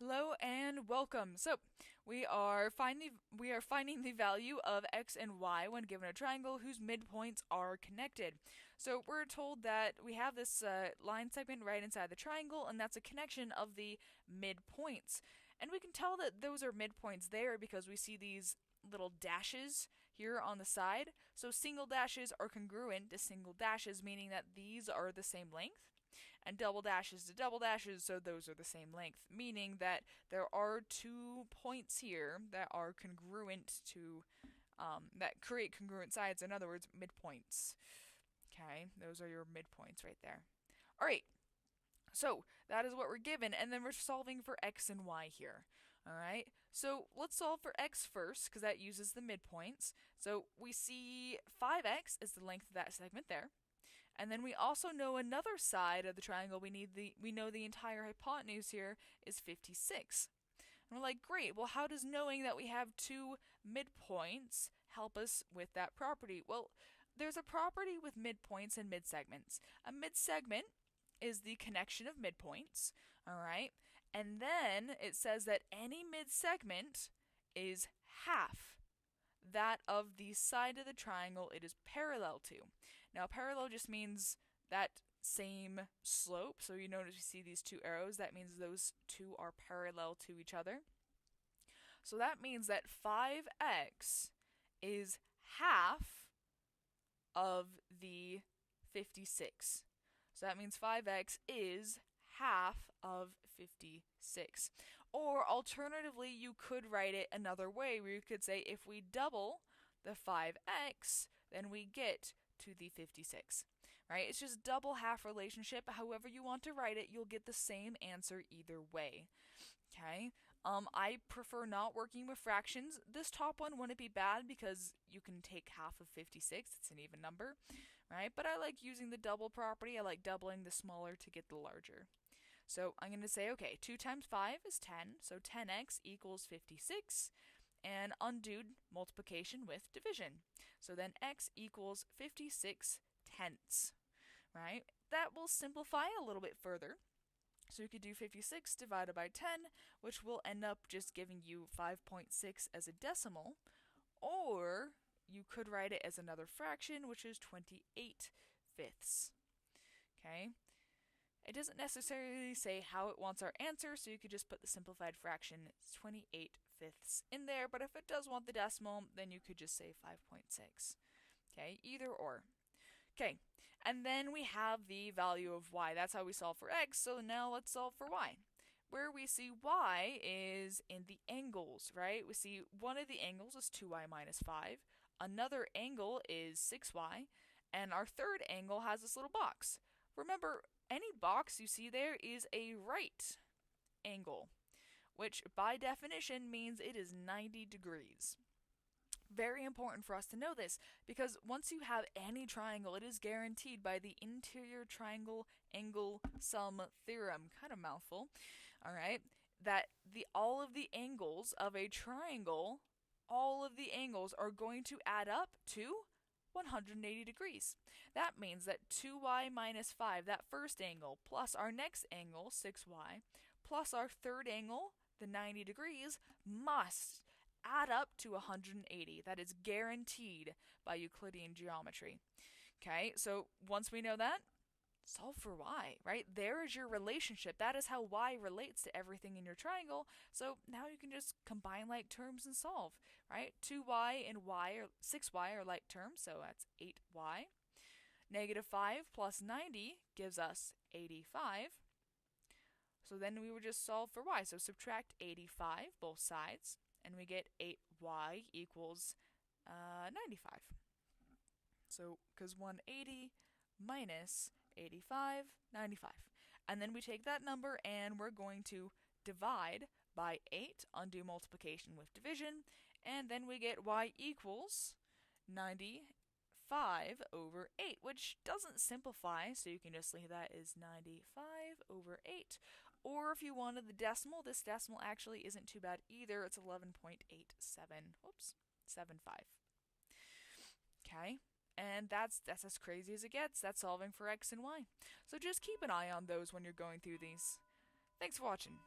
Hello and welcome. So we are finding the value of x and y when given a triangle whose midpoints are connected. So we're told that we have this line segment right inside the triangle, and that's a connection of the midpoints. And we can tell that those are midpoints there because we see these little dashes here on the side. So single dashes are congruent to single dashes, meaning that these are the same length, and double dashes to double dashes, so those are the same length, meaning that there are 2 points here that are congruent to, that create congruent sides, in other words, midpoints. Okay, those are your midpoints right there. All right, so that is what we're given, and then we're solving for x and y here. All right, so let's solve for x first, because that uses the midpoints. So we see 5x is the length of that segment there. And then we also know another side of the triangle. We know the entire hypotenuse here is 56. And we're like, great, well, how does knowing that we have two midpoints help us with that property? Well, there's a property with midpoints and midsegments. A midsegment is the connection of midpoints, all right? And then it says that any midsegment is half that of the side of the triangle it is parallel to. Now, parallel just means that same slope. So you notice you see these two arrows. That means those two are parallel to each other. So that means that 5x is half of the 56. So that means 5x is half of 56. Or alternatively, you could write it another way where you could say if we double the 5x, then we get to the 56. Right? It's just double half relationship. However you want to write it, you'll get the same answer either way. Okay. I prefer not working with fractions. This top one wouldn't be bad because you can take half of 56. It's an even number, right? But I like using the double property. I like doubling the smaller to get the larger. So I'm going to say, okay, 2 times 5 is 10, so 10x equals 56, and undo multiplication with division. So then x equals 56 tenths, right? That will simplify a little bit further. So you could do 56 divided by 10, which will end up just giving you 5.6 as a decimal, or you could write it as another fraction, which is 28 fifths. Okay? It doesn't necessarily say how it wants our answer, so you could just put the simplified fraction 28 fifths in there, but if it does want the decimal, then you could just say 5.6. Okay, either or. Okay, and then we have the value of y. That's how we solve for x, so now let's solve for y. Where we see y is in the angles, right? We see one of the angles is 2y minus 5, another angle is 6y, and our third angle has this little box. Remember, any box you see there is a right angle, which by definition means it is 90 degrees. Very important for us to know this because once you have any triangle, it is guaranteed by the interior triangle angle sum theorem. Kind of mouthful, all right? That all of the angles of a triangle, all of the angles are going to add up to 180 degrees. That means that 2y minus 5, that first angle, plus our next angle, 6y, plus our third angle, the 90 degrees, must add up to 180. That is guaranteed by Euclidean geometry. Okay, so once we know that, solve for y, right? There is your relationship. That is how y relates to everything in your triangle. So now you can just combine like terms and solve, right? 2y and y or 6y are like terms, so that's 8y. Negative 5 plus 90 gives us 85. So then we would just solve for y. So subtract 85 both sides, and we get 8y equals 95. So, because 180 minus 85, 95. And then we take that number and we're going to divide by 8, undo multiplication with division, and then we get y equals 95 over 8, which doesn't simplify, so you can just leave that as 95 over 8. Or if you wanted the decimal, this decimal actually isn't too bad either. It's 11.87, 75. Okay? And that's as crazy as it gets. That's solving for x and y. So just keep an eye on those when you're going through these. Thanks for watching.